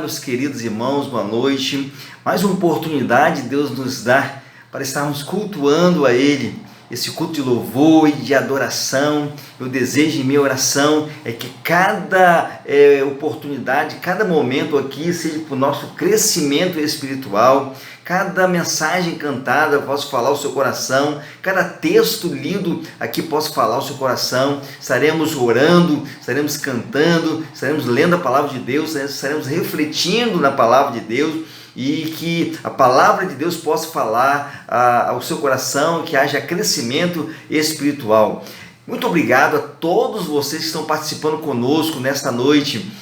meus queridos irmãos, boa noite. Mais uma oportunidade Deus nos dá para estarmos cultuando a Ele, esse culto de louvor e de adoração. Eu desejo em minha oração é que cada oportunidade, cada momento aqui seja para o nosso crescimento espiritual. Cada mensagem cantada possa falar o seu coração, cada texto lido aqui possa falar o seu coração. Estaremos orando, estaremos cantando, estaremos lendo a palavra de Deus, estaremos refletindo na palavra de Deus, e que a palavra de Deus possa falar ao seu coração, que haja crescimento espiritual. Muito obrigado a todos vocês que estão participando conosco nesta noite.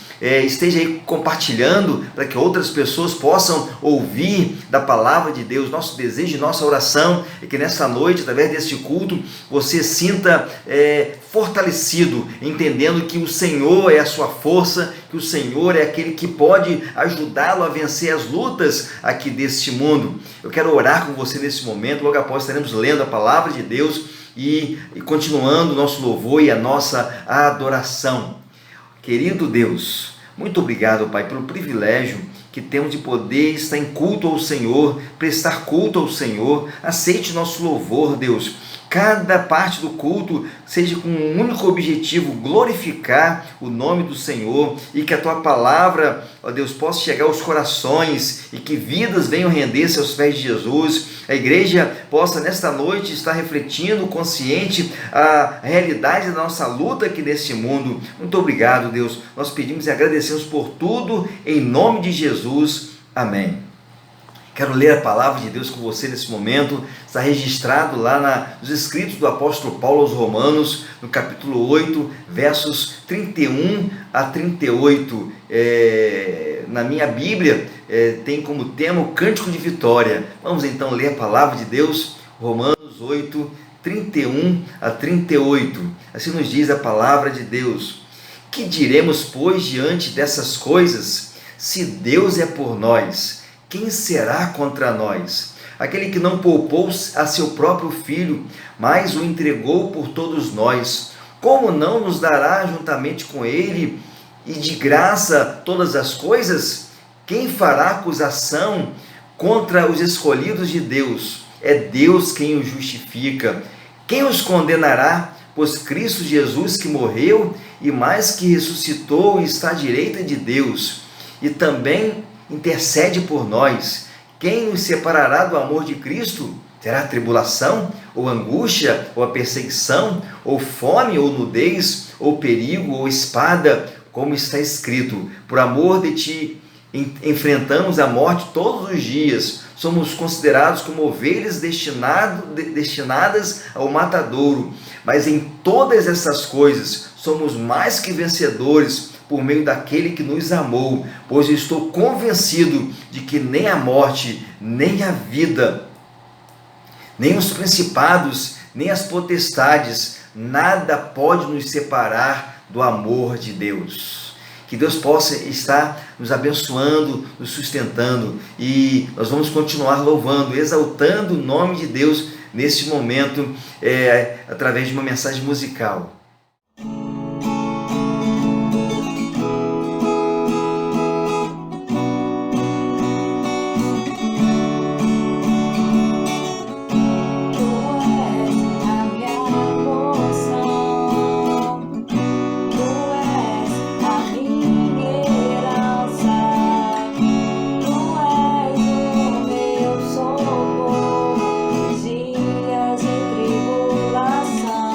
Esteja aí compartilhando para que outras pessoas possam ouvir da palavra de Deus. Nosso desejo e nossa oração é que nessa noite, através deste culto, você sinta fortalecido, entendendo que o Senhor é a sua força, que o Senhor é aquele que pode ajudá-lo a vencer as lutas aqui deste mundo. Eu quero orar com você nesse momento. Logo após estaremos lendo a palavra de Deus e continuando o nosso louvor e a nossa adoração. Querido Deus, muito obrigado, Pai, pelo privilégio que temos de poder estar em culto ao Senhor, prestar culto ao Senhor. Aceite nosso louvor, Deus. Cada parte do culto seja com um único objetivo, glorificar o nome do Senhor, e que a Tua palavra, ó Deus, possa chegar aos corações e que vidas venham render-se aos pés de Jesus. A igreja possa nesta noite estar refletindo, consciente a realidade da nossa luta aqui neste mundo. Muito obrigado, Deus. Nós pedimos e agradecemos por tudo, em nome de Jesus. Amém. Quero ler a palavra de Deus com você nesse momento. Está registrado lá nos escritos do apóstolo Paulo aos Romanos, no capítulo 8, versos 31 a 38. Na minha Bíblia tem como tema o Cântico de Vitória. Vamos então ler a palavra de Deus, Romanos 8, 31 a 38. Assim nos diz a palavra de Deus. Que diremos, pois, diante dessas coisas? Se Deus é por nós, quem será contra nós? Aquele que não poupou a seu próprio Filho, mas o entregou por todos nós, como não nos dará juntamente com Ele e de graça todas as coisas? Quem fará acusação contra os escolhidos de Deus? É Deus quem os justifica. Quem os condenará? Pois Cristo Jesus, que morreu e mais que ressuscitou, está à direita de Deus, e também intercede por nós. Quem nos separará do amor de Cristo? Será a tribulação, ou angústia, ou a perseguição, ou fome, ou nudez, ou perigo, ou espada? Como está escrito: por amor de ti enfrentamos a morte todos os dias, somos considerados como ovelhas destinadas ao matadouro. Mas em todas essas coisas somos mais que vencedores por meio daquele que nos amou, pois eu estou convencido de que nem a morte, nem a vida, nem os principados, nem as potestades, nada pode nos separar do amor de Deus. Que Deus possa estar nos abençoando, nos sustentando, e nós vamos continuar louvando, exaltando o nome de Deus nesse momento, através de uma mensagem musical. Dias de tribulação.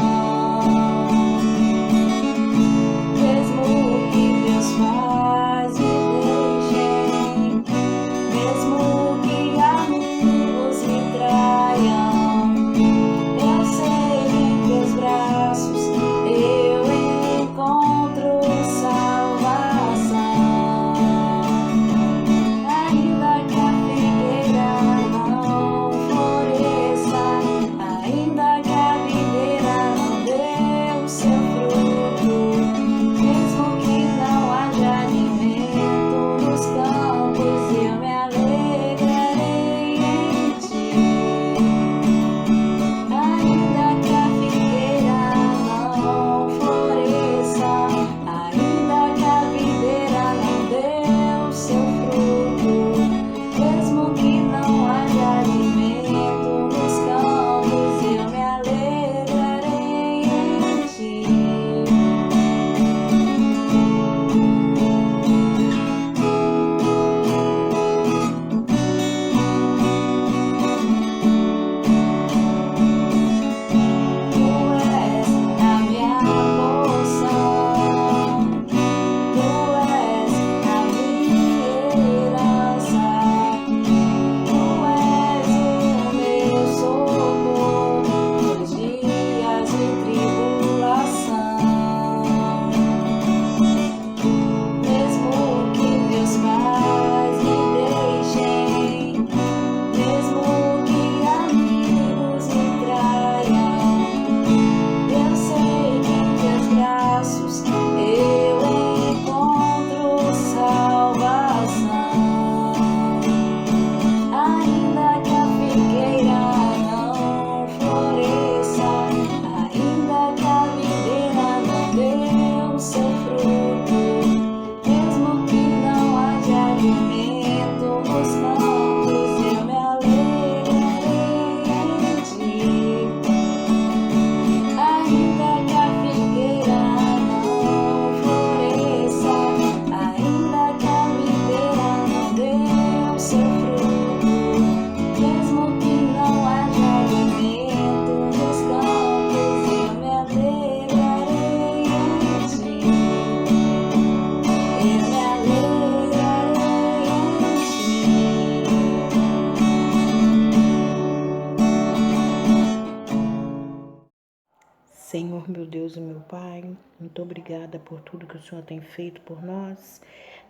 Senhor, meu Deus e meu Pai, muito obrigada por tudo que o Senhor tem feito por nós.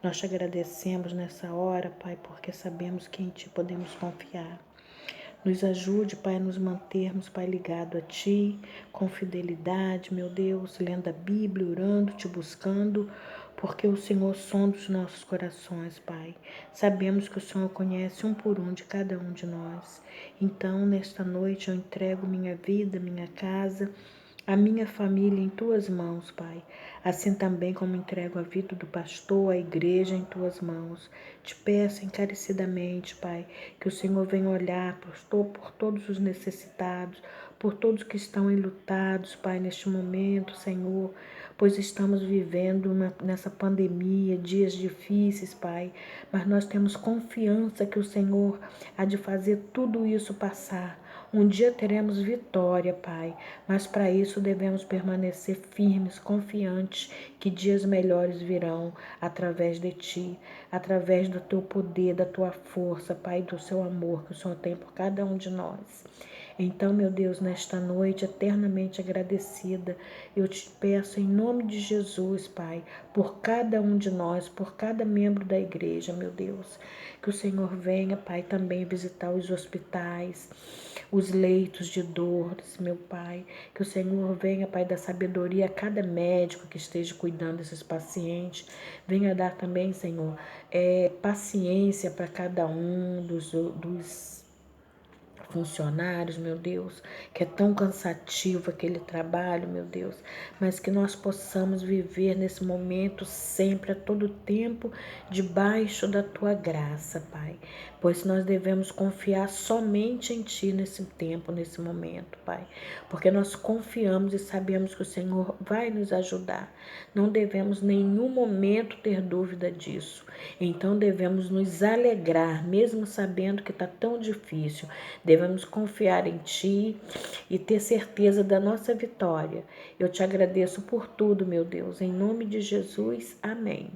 Nós te agradecemos nessa hora, Pai, porque sabemos que em Ti podemos confiar. Nos ajude, Pai, a nos mantermos, Pai, ligado a Ti, com fidelidade, meu Deus, lendo a Bíblia, orando, Te buscando, porque o Senhor sonda os nossos corações, Pai. Sabemos que o Senhor conhece um por um de cada um de nós. Então, nesta noite, eu entrego minha vida, minha casa, a minha família em Tuas mãos, Pai. Assim também como entrego a vida do pastor, a igreja em Tuas mãos. Te peço encarecidamente, Pai, que o Senhor venha olhar por todos os necessitados, por todos que estão enlutados, Pai, neste momento, Senhor, pois estamos vivendo nessa pandemia, dias difíceis, Pai, mas nós temos confiança que o Senhor há de fazer tudo isso passar. Um dia teremos vitória, Pai, mas para isso devemos permanecer firmes, confiantes que dias melhores virão através de Ti, através do Teu poder, da Tua força, Pai, do Seu amor que o Senhor tem por cada um de nós. Então, meu Deus, nesta noite, eternamente agradecida, eu te peço em nome de Jesus, Pai, por cada um de nós, por cada membro da igreja, meu Deus, que o Senhor venha, Pai, também visitar os hospitais, os leitos de dores, meu Pai, que o Senhor venha, Pai, dar sabedoria a cada médico que esteja cuidando desses pacientes, venha dar também, Senhor, paciência para cada um dos funcionários, meu Deus, que é tão cansativo aquele trabalho, meu Deus, mas que nós possamos viver nesse momento sempre, a todo tempo, debaixo da Tua graça, Pai, pois nós devemos confiar somente em Ti nesse tempo, nesse momento, Pai, porque nós confiamos e sabemos que o Senhor vai nos ajudar, não devemos em nenhum momento ter dúvida disso, então devemos nos alegrar, mesmo sabendo que está tão difícil, devemos confiar em Ti e ter certeza da nossa vitória. Eu te agradeço por tudo, meu Deus. Em nome de Jesus, amém.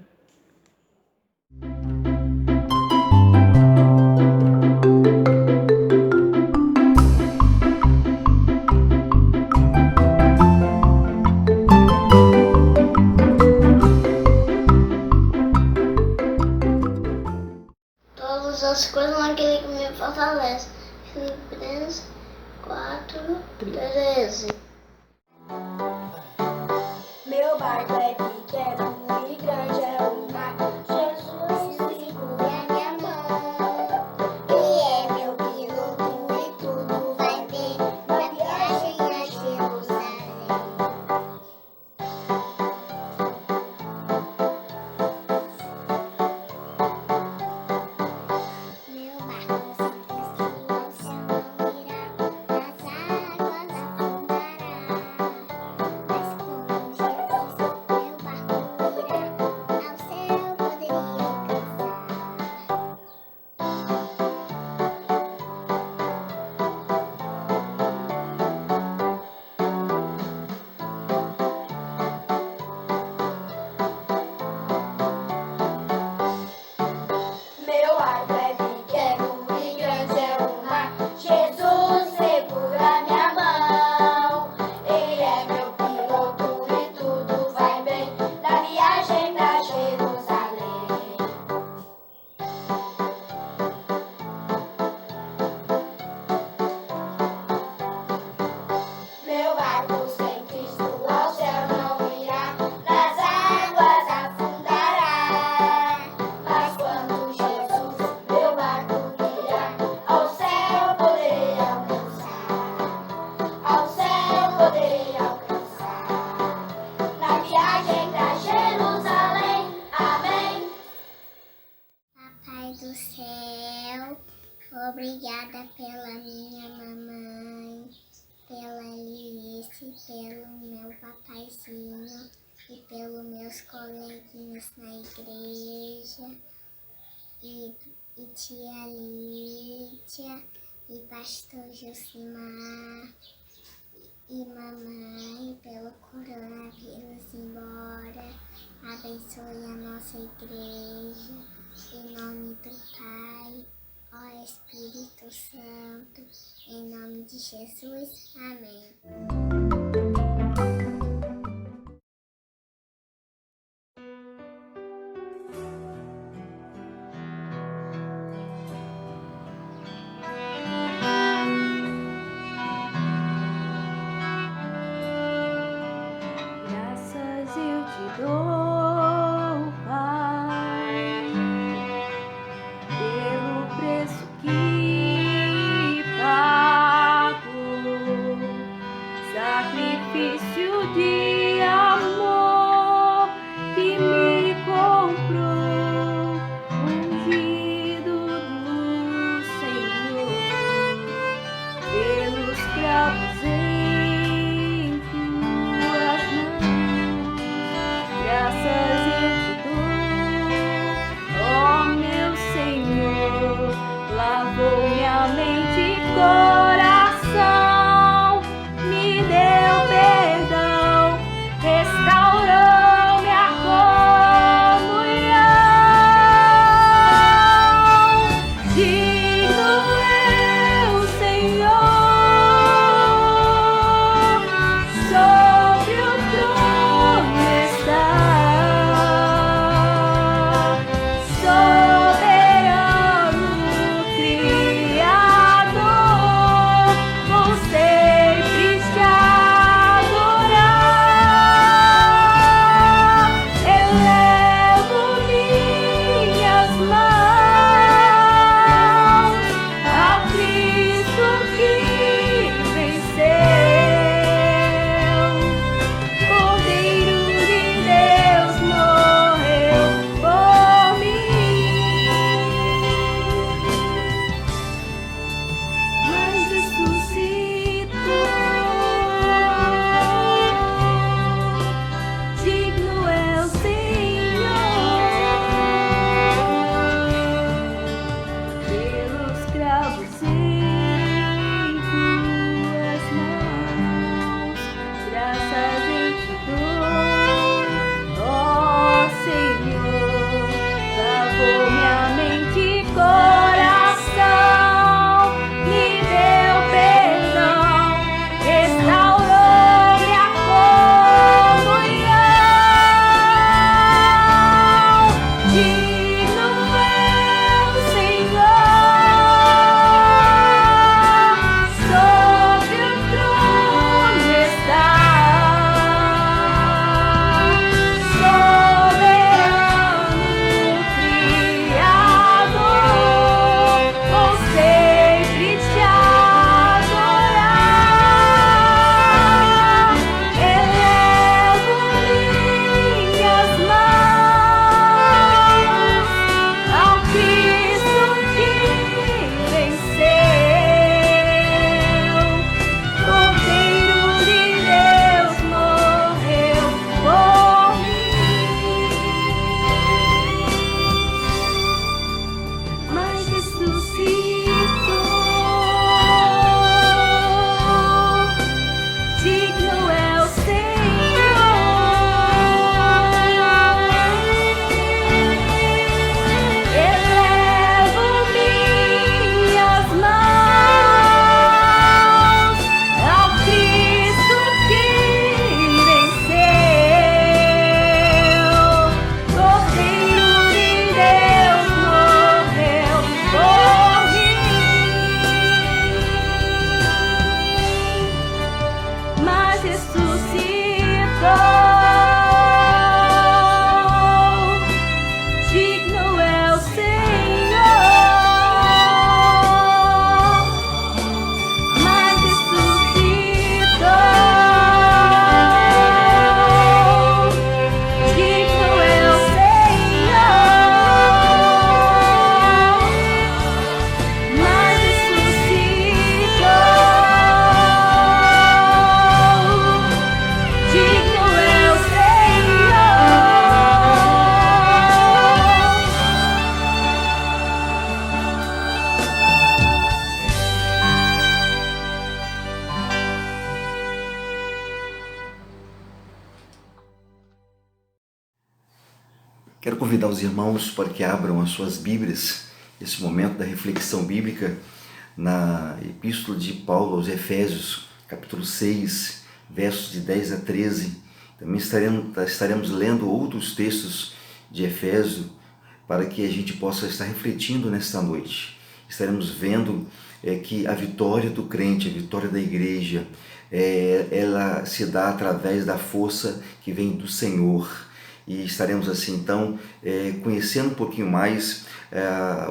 Todas as coisas naquele que me fortalece. Filipenses 4:13. Meu barco é pequeno e grande é o mar. Jesus segura minha mão. Ele é meu piloto e tudo vai bem na viagem a Jerusalém. Meu barco sempre ao céu não irá, nas águas afundará. Mas com Jesus, meu barco irá, ao céu poderia alcançar. Meu barco é pequeno e grande é o mar. Jesus segura minha mão. Ele é meu piloto e tudo vai bem na viagem pra Jerusalém. Meu barco sem Cristo ao céu não irá, nas águas afundará. Mas quando Jesus, meu barco guiar, ao céu poderei alcançar. Ao céu poderei alcançar. Na viagem pra Jerusalém, amém. Papai do céu, obrigada pela minha mamãe, pela Alice, pelo meu papaizinho e pelos meus coleguinhas na igreja, e tia Lídia, e pastor Josimar, e mamãe, pelo coronavírus embora. Abençoe a nossa igreja, em nome do Pai, ó Espírito Santo, em nome de Jesus, amém. Quero convidar os irmãos para que abram as suas Bíblias, esse momento da reflexão bíblica, na Epístola de Paulo aos Efésios, capítulo 6, versos de 10 a 13. Também estaremos lendo outros textos de Efésio para que a gente possa estar refletindo nesta noite. Estaremos vendo que a vitória do crente, a vitória da igreja, ela se dá através da força que vem do Senhor. E estaremos assim então conhecendo um pouquinho mais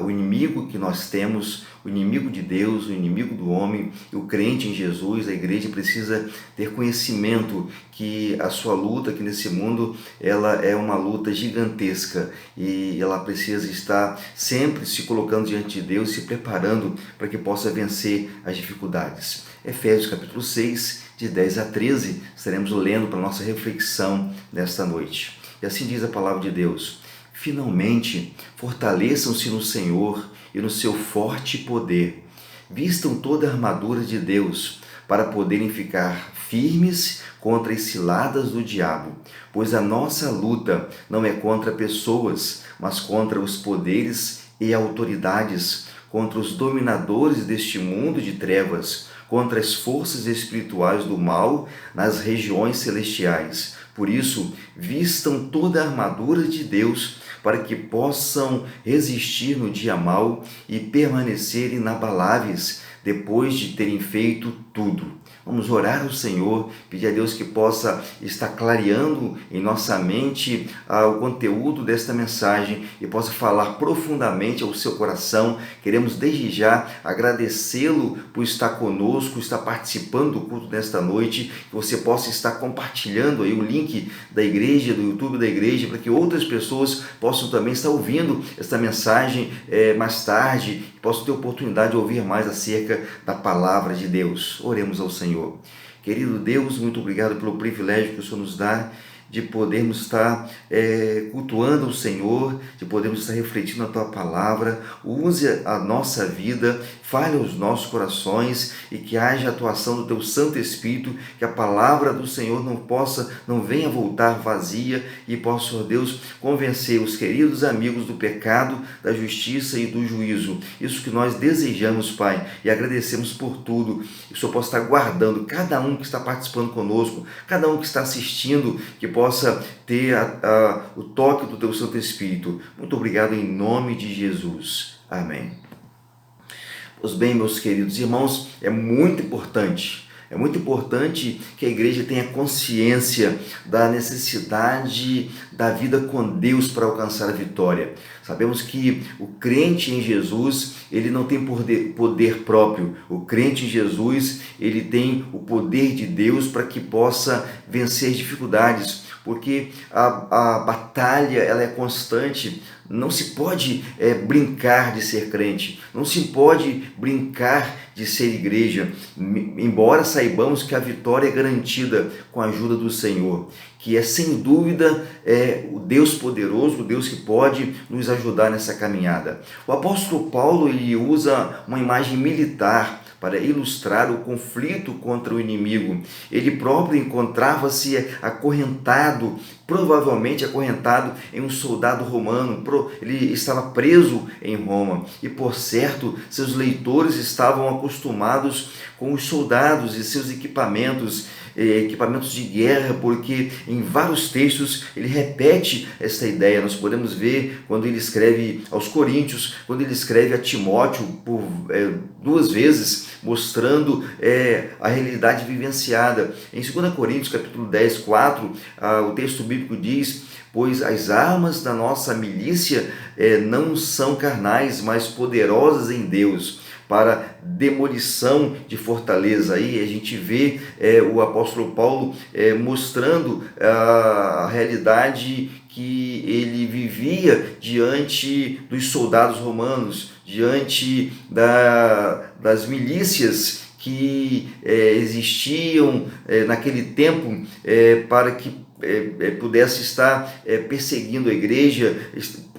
o inimigo que nós temos, o inimigo de Deus, o inimigo do homem, e o crente em Jesus. A igreja precisa ter conhecimento que a sua luta aqui nesse mundo, ela é uma luta gigantesca e ela precisa estar sempre se colocando diante de Deus, se preparando para que possa vencer as dificuldades. Efésios capítulo 6, de 10 a 13, estaremos lendo para a nossa reflexão nesta noite. E assim diz a palavra de Deus: finalmente, fortaleçam-se no Senhor e no seu forte poder. Vistam toda a armadura de Deus para poderem ficar firmes contra as ciladas do diabo, pois a nossa luta não é contra pessoas, mas contra os poderes e autoridades, contra os dominadores deste mundo de trevas, contra as forças espirituais do mal nas regiões celestiais. Por isso, vistam toda a armadura de Deus para que possam resistir no dia mau e permanecer inabaláveis depois de terem feito tudo. Vamos orar ao Senhor, pedir a Deus que possa estar clareando em nossa mente o conteúdo desta mensagem e possa falar profundamente ao seu coração. Queremos desde já agradecê-lo por estar conosco, estar participando do culto nesta noite, que você possa estar compartilhando aí o link da igreja, do YouTube da igreja, para que outras pessoas possam também estar ouvindo esta mensagem mais tarde, que possam ter oportunidade de ouvir mais acerca da palavra de Deus. Oremos ao Senhor. Querido Deus, muito obrigado pelo privilégio que o Senhor nos dá de podermos estar cultuando o Senhor, de podermos estar refletindo a Tua palavra. Use a nossa vida, fale aos nossos corações e que haja a atuação do Teu Santo Espírito, que a palavra do Senhor não venha voltar vazia e possa, ó Deus, convencer os queridos amigos do pecado, da justiça e do juízo. Isso que nós desejamos, Pai, e agradecemos por tudo. Que o Senhor possa estar guardando cada um que está participando conosco, cada um que está assistindo, que possa ter o toque do Teu Santo Espírito. Muito obrigado em nome de Jesus. Amém. Pois bem, meus queridos irmãos, é muito importante que a igreja tenha consciência da necessidade da vida com Deus para alcançar a vitória. Sabemos que o crente em Jesus, ele não tem poder próprio. O crente em Jesus, ele tem o poder de Deus para que possa vencer as dificuldades, porque a batalha ela é constante. Não se pode brincar de ser crente, não se pode brincar de ser igreja, embora saibamos que a vitória é garantida com a ajuda do Senhor, que é sem dúvida o Deus poderoso, o Deus que pode nos ajudar nessa caminhada. O apóstolo Paulo ele usa uma imagem militar para ilustrar o conflito contra o inimigo. Ele próprio encontrava-se acorrentado, provavelmente acorrentado em um soldado romano. Ele estava preso em Roma e, por certo, seus leitores estavam acostumados com os soldados e seus equipamentos de guerra, porque em vários textos ele repete esta ideia. Nós podemos ver quando ele escreve aos Coríntios, quando ele escreve a Timóteo por 2 vezes, mostrando a realidade vivenciada. Em 2 Coríntios capítulo 10, 4, o texto bíblico diz: pois as armas da nossa milícia não são carnais, mas poderosas em Deus, para demolição de fortaleza. Aí a gente vê o apóstolo Paulo mostrando a realidade que ele vivia diante dos soldados romanos, diante das milícias que existiam naquele tempo para que pudesse estar perseguindo a igreja,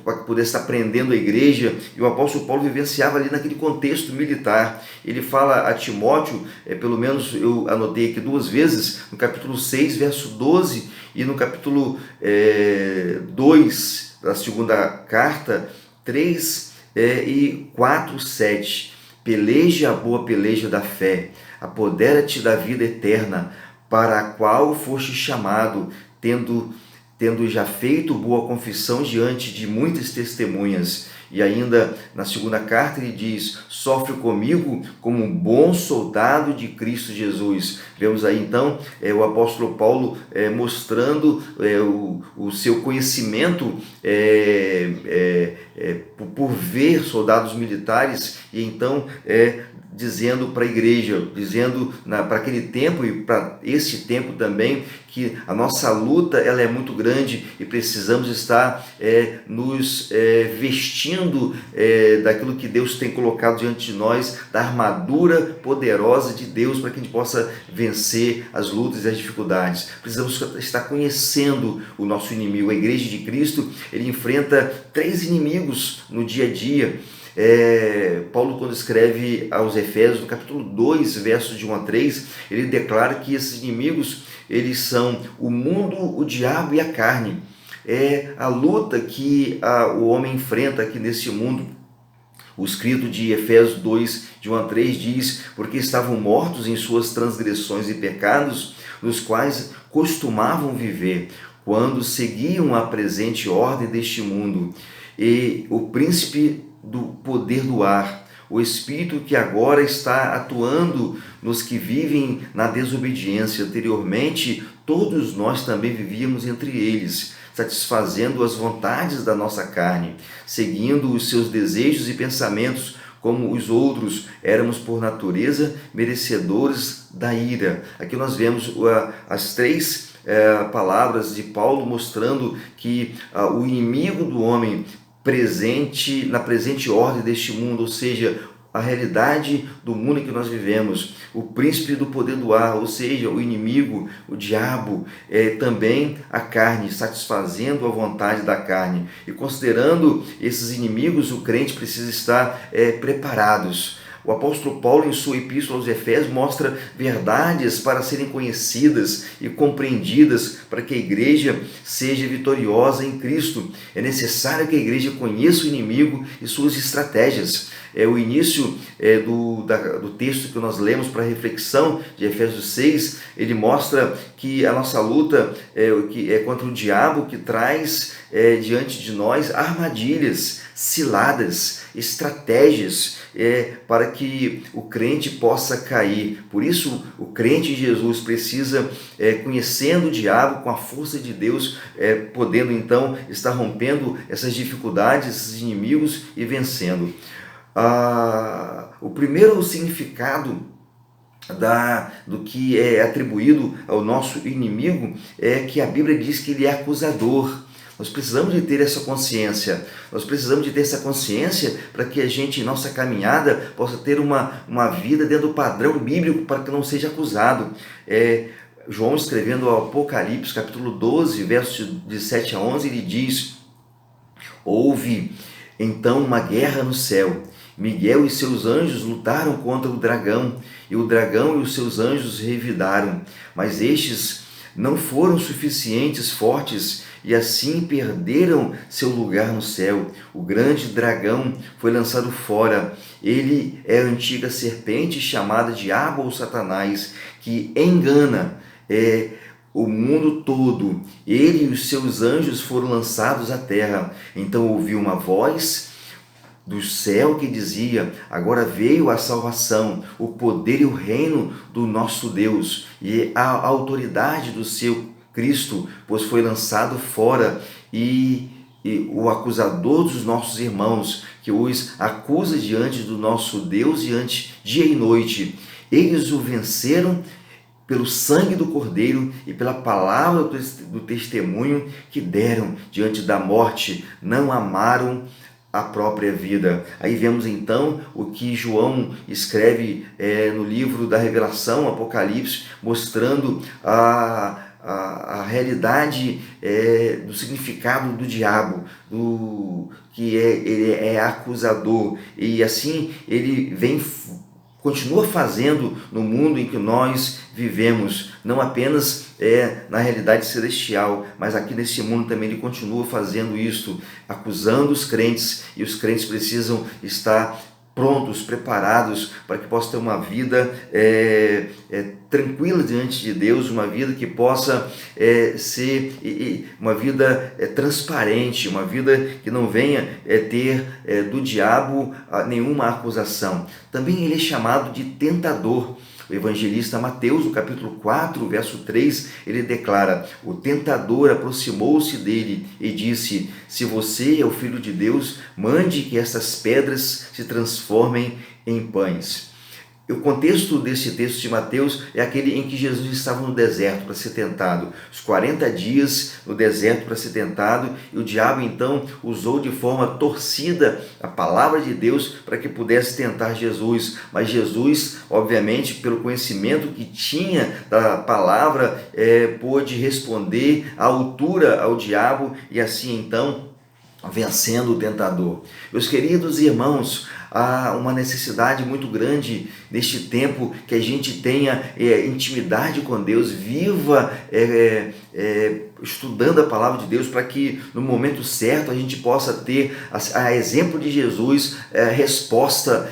para que pudesse estar prendendo a igreja. E o apóstolo Paulo vivenciava ali naquele contexto militar. Ele fala a Timóteo, pelo menos eu anotei aqui 2 vezes, no capítulo 6, verso 12, e no capítulo 2, da segunda carta 3 e 4, 7. Peleja a boa peleja da fé, apodera-te da vida eterna, para a qual foste chamado, tendo já feito boa confissão diante de muitas testemunhas. E ainda na segunda carta ele diz: sofre comigo como um bom soldado de Cristo Jesus. Vemos aí então o apóstolo Paulo mostrando o seu conhecimento por ver soldados militares, e então dizendo para a igreja, dizendo para aquele tempo e para esse tempo também, que a nossa luta ela é muito grande e precisamos estar nos vestindo daquilo que Deus tem colocado diante de nós, da armadura poderosa de Deus, para que a gente possa vencer as lutas e as dificuldades. Precisamos estar conhecendo o nosso inimigo. A igreja de Cristo, ele enfrenta 3 inimigos no dia a dia. Paulo, quando escreve aos Efésios, no capítulo 2, versos de 1 a 3, ele declara que esses inimigos, eles são o mundo, o diabo e a carne. É a luta que o homem enfrenta aqui nesse mundo. O escrito de Efésios 2, de 1 a 3 diz: porque estavam mortos em suas transgressões e pecados, nos quais costumavam viver, quando seguiam a presente ordem deste mundo, e o príncipe do poder do ar, o espírito que agora está atuando nos que vivem na desobediência. Anteriormente, todos nós também vivíamos entre eles, satisfazendo as vontades da nossa carne, seguindo os seus desejos e pensamentos. Como os outros, éramos por natureza merecedores da ira. Aqui nós vemos as 3 palavras de Paulo mostrando que o inimigo do homem na presente ordem deste mundo, ou seja, a realidade do mundo em que nós vivemos, o príncipe do poder do ar, ou seja, o inimigo, o diabo, também a carne, satisfazendo a vontade da carne. E considerando esses inimigos, o crente precisa estar preparados. O apóstolo Paulo, em sua epístola aos Efésios, mostra verdades para serem conhecidas e compreendidas para que a igreja seja vitoriosa em Cristo. É necessário que a igreja conheça o inimigo e suas estratégias. O início do texto que nós lemos para a reflexão de Efésios 6, ele mostra que a nossa luta é contra o diabo, que traz diante de nós armadilhas, ciladas, estratégias para que o crente possa cair. Por isso, o crente em Jesus precisa, conhecendo o diabo com a força de Deus, podendo então estar rompendo essas dificuldades, esses inimigos e vencendo. O primeiro significado do que é atribuído ao nosso inimigo é que a Bíblia diz que ele é acusador. Nós precisamos de ter essa consciência. Nós precisamos de ter essa consciência para que a gente, em nossa caminhada, possa ter uma vida dentro do padrão bíblico, para que não seja acusado. João, escrevendo ao Apocalipse, capítulo 12, versos de 7 a 11, ele diz: houve então uma guerra no céu. Miguel e seus anjos lutaram contra o dragão, e o dragão e os seus anjos revidaram, mas estes não foram suficientes fortes, e assim perderam seu lugar no céu. O grande dragão foi lançado fora. Ele é a antiga serpente chamada Diabo ou Satanás, que engana o mundo todo. Ele e os seus anjos foram lançados à terra. Então ouvi uma voz do céu que dizia: agora veio a salvação, o poder e o reino do nosso Deus e a autoridade do seu Cristo, pois foi lançado fora e o acusador dos nossos irmãos, que os acusa diante do nosso Deus dia e noite. Eles o venceram pelo sangue do Cordeiro e pela palavra do testemunho que deram diante da morte. Não amaram a própria vida. Aí vemos então o que João escreve no livro da Revelação, Apocalipse, mostrando a realidade do significado do diabo, que ele é acusador, e assim ele vem continua fazendo no mundo em que nós vivemos, não apenas na realidade celestial, mas aqui nesse mundo também ele continua fazendo isso, acusando os crentes, e os crentes precisam estar prontos, preparados para que possa ter uma vida tranquila diante de Deus, uma vida que possa ser uma vida transparente, uma vida que não venha ter do diabo nenhuma acusação. Também ele é chamado de tentador. O evangelista Mateus, no capítulo 4, verso 3, ele declara: o tentador aproximou-se dele e disse: se você é o Filho de Deus, mande que essas pedras se transformem em pães. O contexto desse texto de Mateus é aquele em que Jesus estava no deserto para ser tentado. Os 40 dias no deserto para ser tentado, e o diabo então usou de forma torcida a palavra de Deus para que pudesse tentar Jesus. Mas Jesus, obviamente, pelo conhecimento que tinha da palavra, pôde responder à altura ao diabo e assim então vencendo o tentador. Meus queridos irmãos, há uma necessidade muito grande neste tempo que a gente tenha intimidade com Deus, viva estudando a palavra de Deus, para que no momento certo a gente possa ter, a exemplo de Jesus, resposta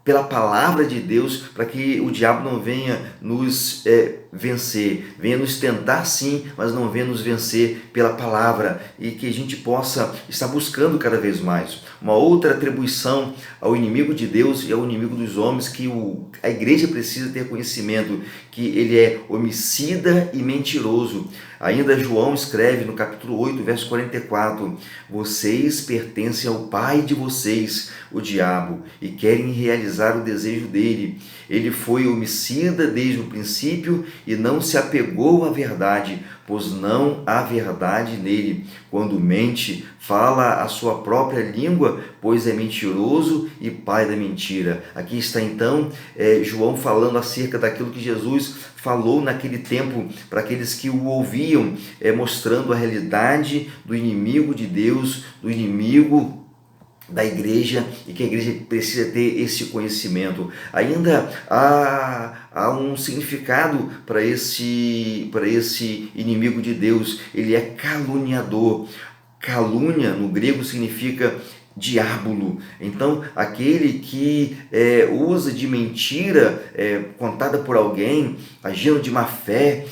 pela palavra de Deus, para que o diabo não venha nos vencer, venha nos tentar sim, mas não venha nos vencer pela palavra, e que a gente possa estar buscando cada vez mais. Uma outra atribuição ao inimigo de Deus e ao inimigo dos homens, que a igreja precisa ter conhecimento, que ele é homicida e mentiroso. Ainda João escreve no capítulo 8, verso 44, vocês pertencem ao pai de vocês, o diabo, e querem realizar o desejo dele. Ele foi homicida desde o princípio e não se apegou à verdade, pois não há verdade nele. Quando mente, fala a sua própria língua, pois é mentiroso e pai da mentira. Aqui está então João falando acerca daquilo que Jesus falou naquele tempo para aqueles que o ouviam, mostrando a realidade do inimigo de Deus, do inimigo da igreja, e que a igreja precisa ter esse conhecimento. Ainda há um significado para esse inimigo de Deus. Ele é caluniador. Calúnia no grego significa diábulo. Então, aquele que usa de mentira contada por alguém, agindo de má fé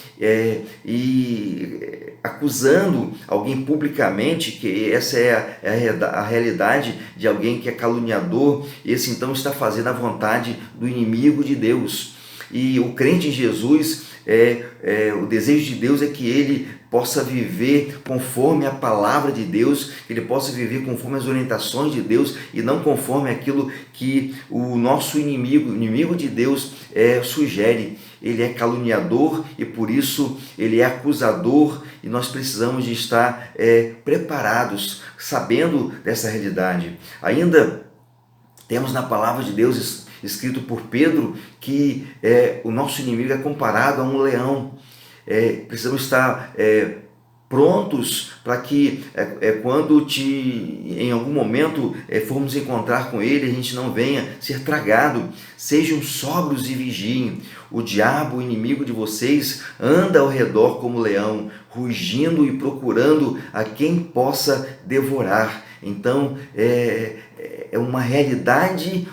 e acusando alguém publicamente, que essa é a realidade de alguém que é caluniador, esse então está fazendo a vontade do inimigo de Deus. E o crente em Jesus, o desejo de Deus é que ele possa viver conforme a palavra de Deus, que ele possa viver conforme as orientações de Deus e não conforme aquilo que o nosso inimigo, o inimigo de Deus, sugere. Ele é caluniador e por isso ele é acusador, e nós precisamos de estar preparados, sabendo dessa realidade. Ainda temos na palavra de Deus escrito por Pedro que o nosso inimigo é comparado a um leão. Precisamos estar prontos para que quando em algum momento formos encontrar com ele, a gente não venha ser tragado. Sejam sóbrios e vigiem. O diabo, o inimigo de vocês, anda ao redor como leão, rugindo e procurando a quem possa devorar. Então é uma realidade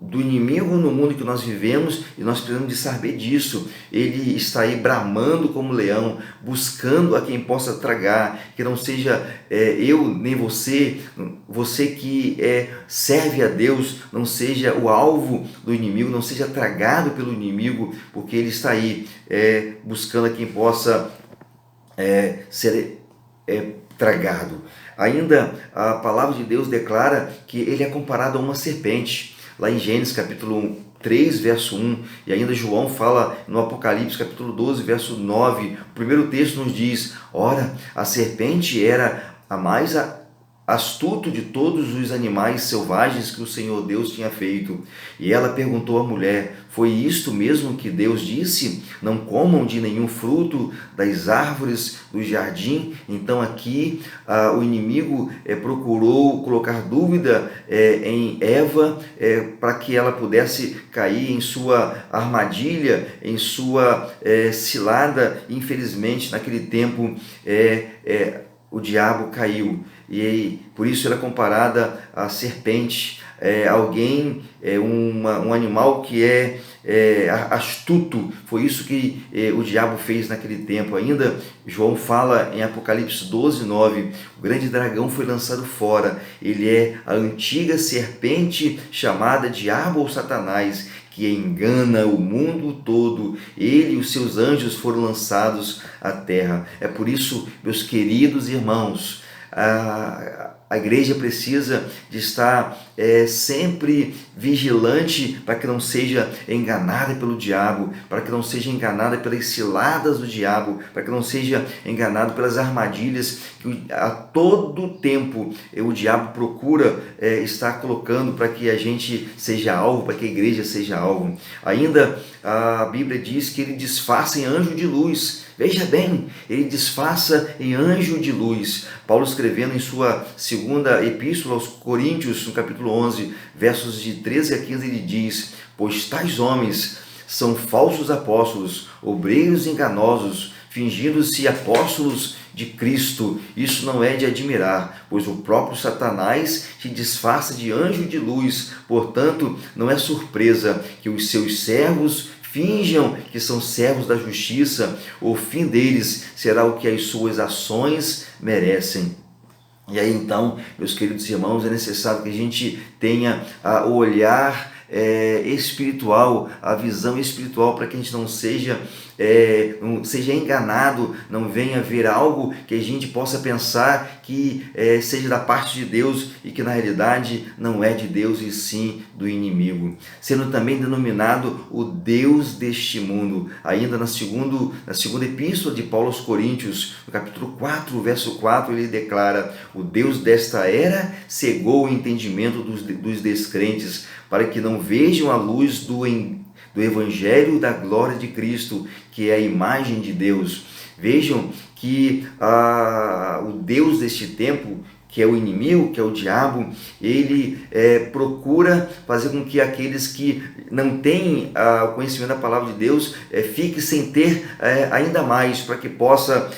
do inimigo no mundo que nós vivemos, e nós precisamos de saber disso. Ele está aí bramando como leão, buscando a quem possa tragar, que não seja eu nem você que serve a Deus, não seja o alvo do inimigo, não seja tragado pelo inimigo, porque ele está aí buscando a quem possa ser tragado. Ainda a palavra de Deus declara que ele é comparado a uma serpente, lá em Gênesis capítulo 3, verso 1, e ainda João fala no Apocalipse capítulo 12, verso 9, o primeiro texto nos diz: ora, a serpente era a mais astuto de todos os animais selvagens que o Senhor Deus tinha feito. E ela perguntou à mulher: foi isto mesmo que Deus disse? Não comam de nenhum fruto das árvores do jardim? Então aqui o inimigo procurou colocar dúvida em Eva para que ela pudesse cair em sua armadilha, em sua cilada. Infelizmente, naquele tempo, o diabo caiu, e por isso ela é comparada à serpente, um animal que é astuto. Foi isso que o diabo fez naquele tempo. Ainda João fala em Apocalipse 12:9, o grande dragão foi lançado fora. Ele é a antiga serpente chamada Diabo ou Satanás, que engana o mundo todo. Ele e os seus anjos foram lançados à terra. É por isso, meus queridos irmãos, a igreja precisa de estar sempre vigilante para que não seja enganada pelo diabo, para que não seja enganada pelas ciladas do diabo, para que não seja enganado pelas armadilhas que a todo tempo o diabo procura estar colocando para que a gente seja alvo, para que a igreja seja alvo. Ainda a Bíblia diz que ele disfarça em anjo de luz. Veja bem, ele disfarça em anjo de luz. Paulo, escrevendo em sua segunda epístola aos Coríntios, no capítulo 11, versos de 13 a 15, ele diz: pois tais homens são falsos apóstolos, obreiros enganosos, fingindo-se apóstolos de Cristo. Isso não é de admirar, pois o próprio Satanás se disfarça de anjo de luz. Portanto, não é surpresa que os seus servos finjam que são servos da justiça. O fim deles será o que as suas ações merecem. E aí então, meus queridos irmãos, é necessário que a gente tenha o olhar espiritual, a visão espiritual, para que a gente não seja enganado, não venha ver algo que a gente possa pensar que seja da parte de Deus e que na realidade não é de Deus e sim do inimigo, sendo também denominado o Deus deste mundo. Ainda na segunda epístola de Paulo aos Coríntios, no capítulo 4, verso 4, ele declara: o Deus desta era cegou o entendimento dos descrentes, para que não vejam a luz do Evangelho da glória de Cristo, que é a imagem de Deus. Vejam que o Deus deste tempo, que é o inimigo, que é o diabo, ele procura fazer com que aqueles que não têm o conhecimento da palavra de Deus fiquem sem ter ainda mais, para que possa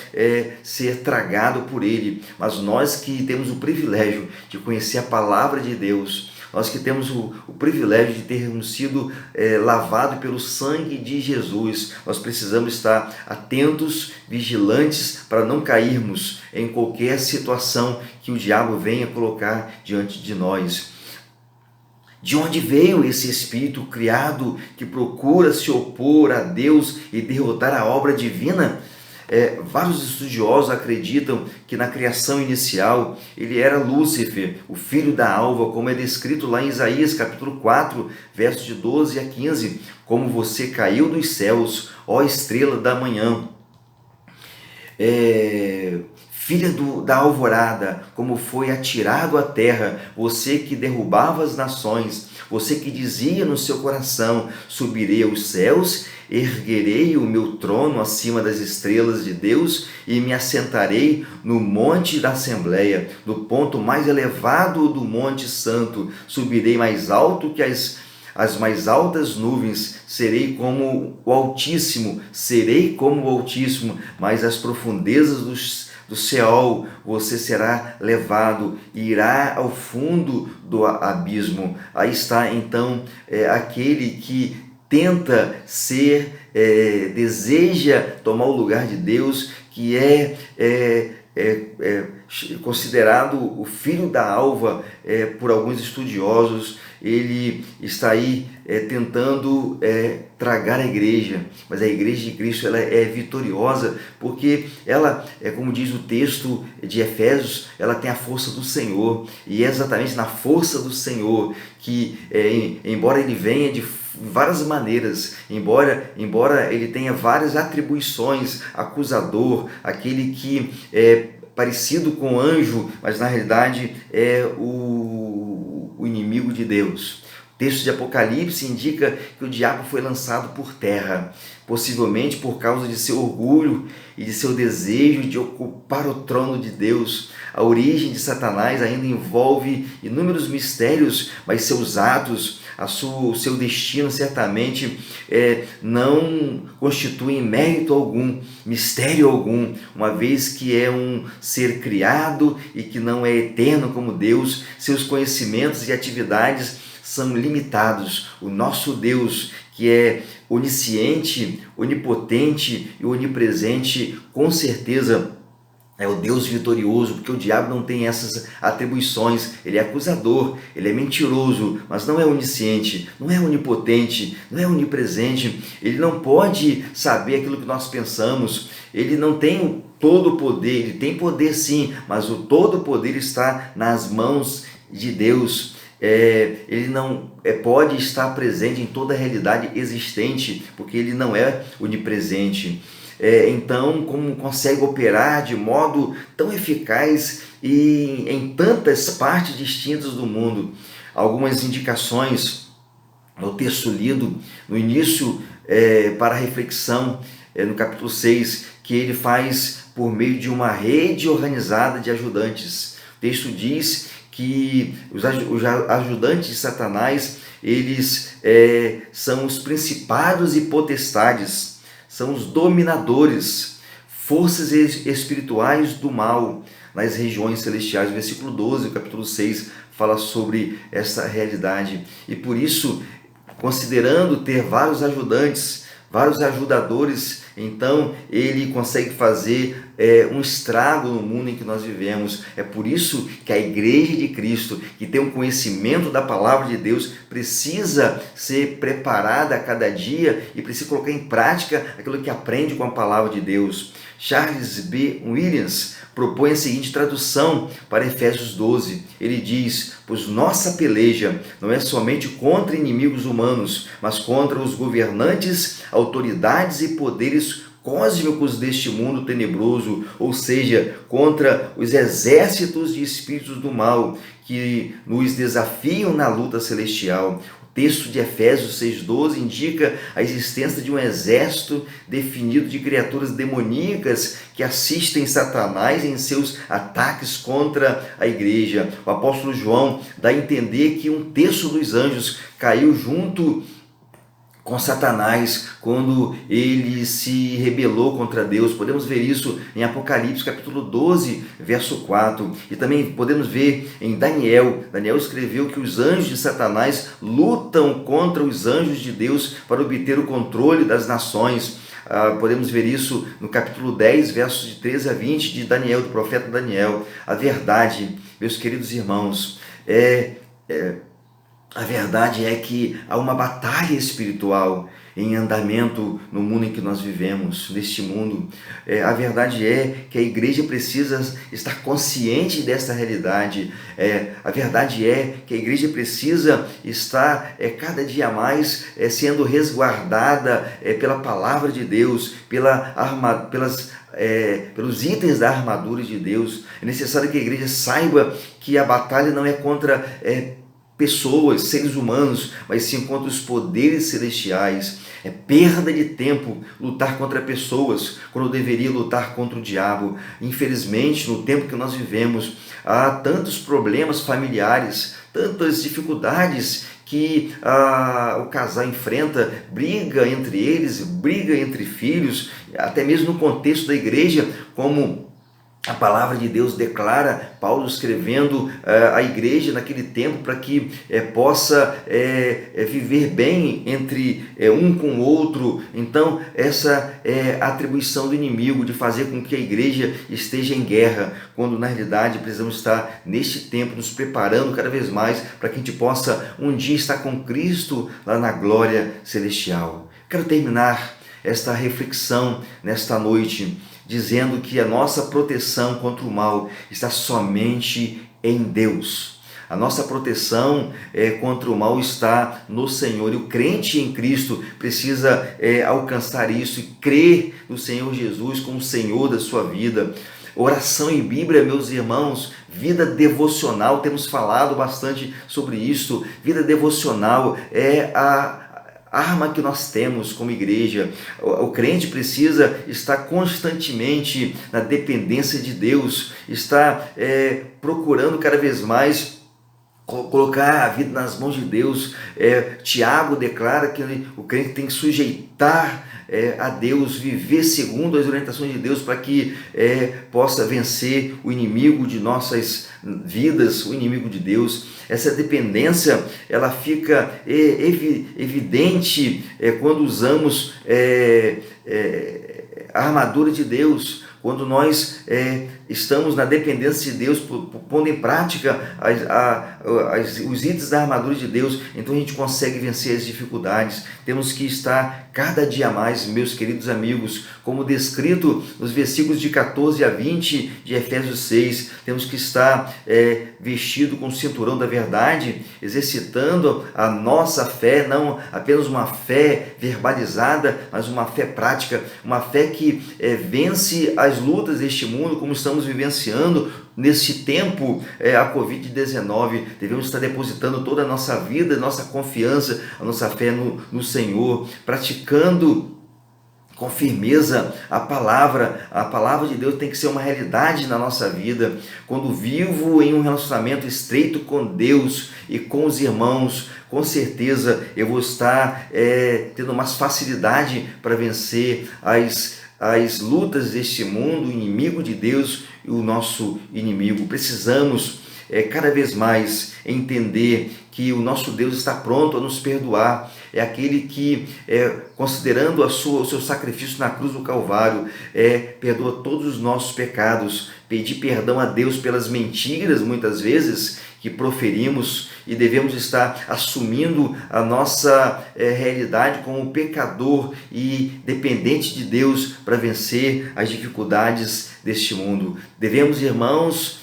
ser tragado por ele. Mas nós que temos o privilégio de conhecer a palavra de Deus, nós que temos o privilégio de termos sido lavados pelo sangue de Jesus, nós precisamos estar atentos, vigilantes, para não cairmos em qualquer situação que o diabo venha colocar diante de nós. De onde veio esse espírito criado que procura se opor a Deus e derrotar a obra divina? Vários estudiosos acreditam que na criação inicial ele era Lúcifer, o filho da alva, como é descrito lá em Isaías capítulo 4, versos de 12 a 15. Como você caiu dos céus, ó estrela da manhã, filha da alvorada, como foi atirado à terra, você que derrubava as nações, você que dizia no seu coração: subirei aos céus, erguerei o meu trono acima das estrelas de Deus e me assentarei no monte da Assembleia, no ponto mais elevado do Monte Santo. Subirei mais alto que as mais altas nuvens, serei como o Altíssimo, mas as profundezas do Seol você será levado e irá ao fundo do abismo. Aí está então aquele que tenta deseja tomar o lugar de Deus, que é considerado o filho da alva por alguns estudiosos. Ele está aí tentando tragar a igreja, mas a igreja de Cristo ela é vitoriosa, porque ela, como diz o texto de Efésios, ela tem a força do Senhor, e é exatamente na força do Senhor que, embora ele venha de várias maneiras, embora ele tenha várias atribuições, acusador, aquele que parecido com anjo, mas na realidade é o inimigo de Deus. O texto de Apocalipse indica que o diabo foi lançado por terra, possivelmente por causa de seu orgulho e de seu desejo de ocupar o trono de Deus. A origem de Satanás ainda envolve inúmeros mistérios, mas seus atos, o seu destino certamente não constituem mérito algum, mistério algum, uma vez que é um ser criado e que não é eterno como Deus. Seus conhecimentos e atividades são limitados. O nosso Deus, que é onisciente, onipotente e onipresente, com certeza é o Deus vitorioso, porque o diabo não tem essas atribuições. Ele é acusador, ele é mentiroso, mas não é onisciente, não é onipotente, não é onipresente. Ele não pode saber aquilo que nós pensamos. Ele não tem todo o poder. Ele tem poder sim, mas o todo o poder está nas mãos de Deus. Ele não pode estar presente em toda a realidade existente, porque ele não é onipresente. Então, como consegue operar de modo tão eficaz e em tantas partes distintas do mundo? Algumas indicações no texto lido no início para a reflexão, no capítulo 6, que ele faz por meio de uma rede organizada de ajudantes. O texto diz que os ajudantes de Satanás, eles são os principados e potestades, são os dominadores, forças espirituais do mal nas regiões celestiais. O versículo 12, o capítulo 6, fala sobre essa realidade. E por isso, considerando ter vários ajudantes, vários ajudadores, então ele consegue fazer um estrago no mundo em que nós vivemos. É por isso que a Igreja de Cristo, que tem um conhecimento da Palavra de Deus, precisa ser preparada a cada dia e precisa colocar em prática aquilo que aprende com a Palavra de Deus. Charles B. Williams propõe a seguinte tradução para Efésios 12. Ele diz: pois nossa peleja não é somente contra inimigos humanos, mas contra os governantes, autoridades e poderes cósmicos deste mundo tenebroso, ou seja, contra os exércitos de espíritos do mal que nos desafiam na luta celestial. O texto de Efésios 6,12 indica a existência de um exército definido de criaturas demoníacas que assistem Satanás em seus ataques contra a igreja. O apóstolo João dá a entender que 1/3 dos anjos caiu junto com Satanás quando ele se rebelou contra Deus. Podemos ver isso em Apocalipse capítulo 12, verso 4. E também podemos ver em Daniel. Daniel escreveu que os anjos de Satanás lutam contra os anjos de Deus para obter o controle das nações. Podemos ver isso no capítulo 10, versos de 13 a 20 de Daniel, do profeta Daniel. A verdade, meus queridos irmãos, a verdade é que há uma batalha espiritual em andamento no mundo em que nós vivemos, neste mundo. A verdade é que a igreja precisa estar consciente dessa realidade. A verdade é que a igreja precisa estar cada dia mais sendo resguardada pela palavra de Deus, pelos itens da armadura de Deus. É necessário que a igreja saiba que a batalha não é contra pessoas, seres humanos, mas sim contra os poderes celestiais. É perda de tempo lutar contra pessoas, quando deveria lutar contra o diabo. Infelizmente, no tempo que nós vivemos, há tantos problemas familiares, tantas dificuldades que o casal enfrenta, briga entre eles, briga entre filhos, até mesmo no contexto da igreja, como a palavra de Deus declara, Paulo escrevendo à igreja naquele tempo para que possa viver bem entre um com o outro. Então, essa é a atribuição do inimigo, de fazer com que a igreja esteja em guerra, quando na realidade precisamos estar neste tempo nos preparando cada vez mais para que a gente possa um dia estar com Cristo lá na glória celestial. Quero terminar esta reflexão nesta noite dizendo que a nossa proteção contra o mal está somente em Deus. A nossa proteção contra o mal está no Senhor. E o crente em Cristo precisa alcançar isso e crer no Senhor Jesus como Senhor da sua vida. Oração e Bíblia, meus irmãos, vida devocional, temos falado bastante sobre isso. Vida devocional é a arma que nós temos como igreja. O crente precisa estar constantemente na dependência de Deus, estar procurando cada vez mais colocar a vida nas mãos de Deus. Tiago declara que o crente tem que sujeitar a Deus, viver segundo as orientações de Deus, para que possa vencer o inimigo de nossas vidas, o inimigo de Deus. Essa dependência, ela fica evidente quando usamos a armadura de Deus, quando nós estamos na dependência de Deus, pondo em prática os itens da armadura de Deus, então a gente consegue vencer as dificuldades. Temos que estar cada dia mais, meus queridos amigos, como descrito nos versículos de 14 a 20 de Efésios 6, temos que estar vestido com o cinturão da verdade, exercitando a nossa fé, não apenas uma fé verbalizada, mas uma fé prática, uma fé que vence as lutas deste mundo, como estamos vivenciando nesse tempo, a Covid-19. Devemos estar depositando toda a nossa vida, nossa confiança, a nossa fé no Senhor, praticando com firmeza a palavra de Deus tem que ser uma realidade na nossa vida. Quando vivo em um relacionamento estreito com Deus e com os irmãos, com certeza eu vou estar tendo mais facilidade para vencer as lutas deste mundo, o inimigo de Deus e o nosso inimigo. Precisamos cada vez mais entender que o nosso Deus está pronto a nos perdoar. É aquele que, considerando o seu sacrifício na cruz do Calvário, perdoa todos os nossos pecados. Pedir perdão a Deus pelas mentiras, muitas vezes, que proferimos, e devemos estar assumindo a nossa realidade como pecador e dependente de Deus para vencer as dificuldades deste mundo. Devemos, irmãos,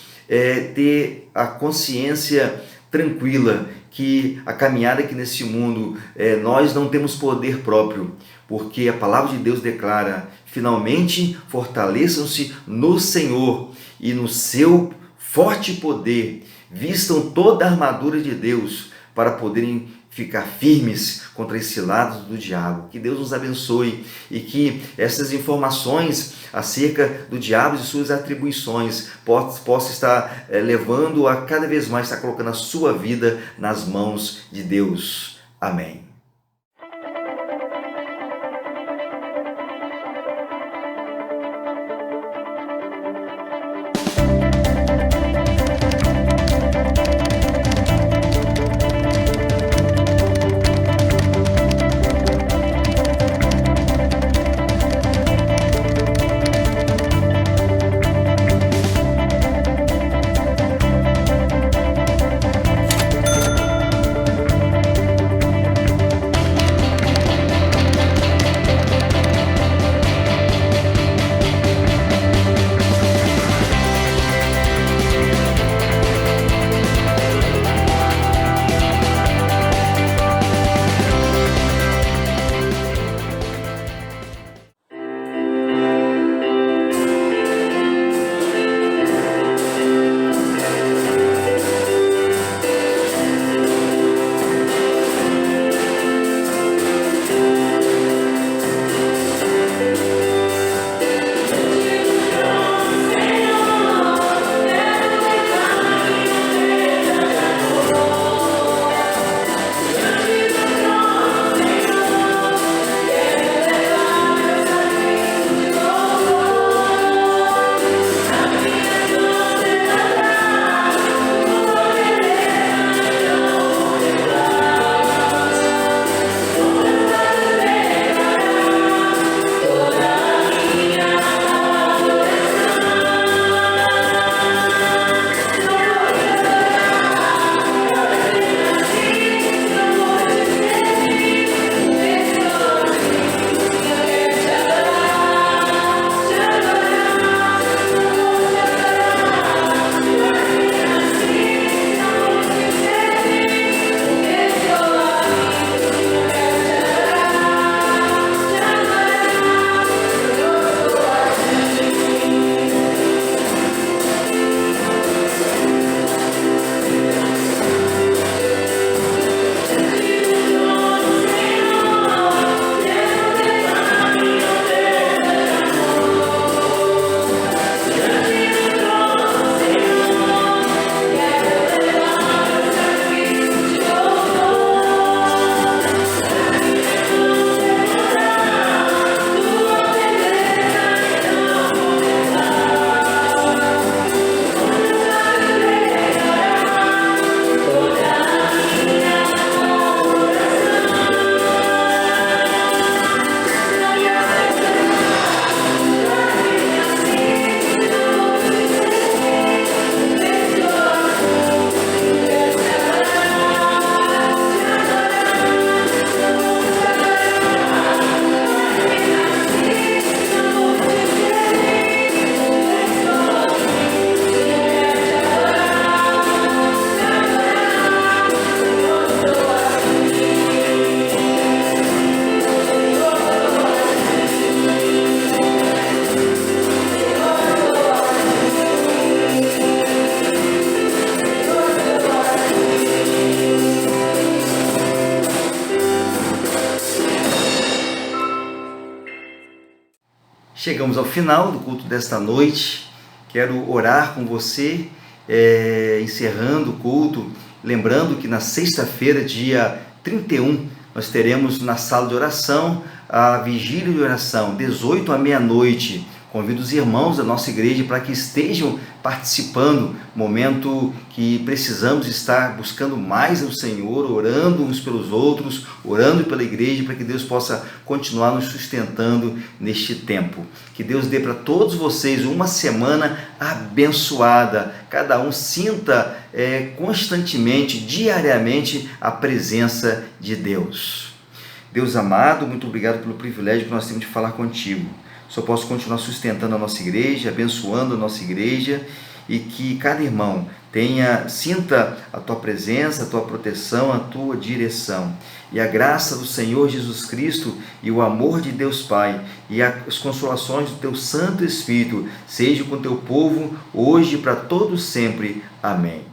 ter a consciência tranquila que a caminhada aqui nesse mundo, nós não temos poder próprio, porque a palavra de Deus declara: finalmente fortaleçam-se no Senhor e no seu forte poder, vistam toda a armadura de Deus para poderem ficar firmes contra esse lado do diabo. Que Deus nos abençoe e que essas informações acerca do diabo e suas atribuições possa estar levando a cada vez mais estar colocando a sua vida nas mãos de Deus. Amém. Chegamos ao final do culto desta noite. Quero orar com você, encerrando o culto, lembrando que na sexta-feira, dia 31, nós teremos na sala de oração a vigília de oração, 18 à meia-noite. Convido os irmãos da nossa igreja para que estejam participando, momento que precisamos estar buscando mais o Senhor, orando uns pelos outros, orando pela igreja, para que Deus possa continuar nos sustentando neste tempo. Que Deus dê para todos vocês uma semana abençoada, cada um sinta constantemente, diariamente, a presença de Deus. Deus amado, muito obrigado pelo privilégio que nós temos de falar contigo. Só posso continuar sustentando a nossa igreja, abençoando a nossa igreja, e que cada irmão sinta a tua presença, a tua proteção, a tua direção. E a graça do Senhor Jesus Cristo e o amor de Deus Pai e as consolações do teu Santo Espírito sejam com o teu povo hoje e para todos sempre. Amém.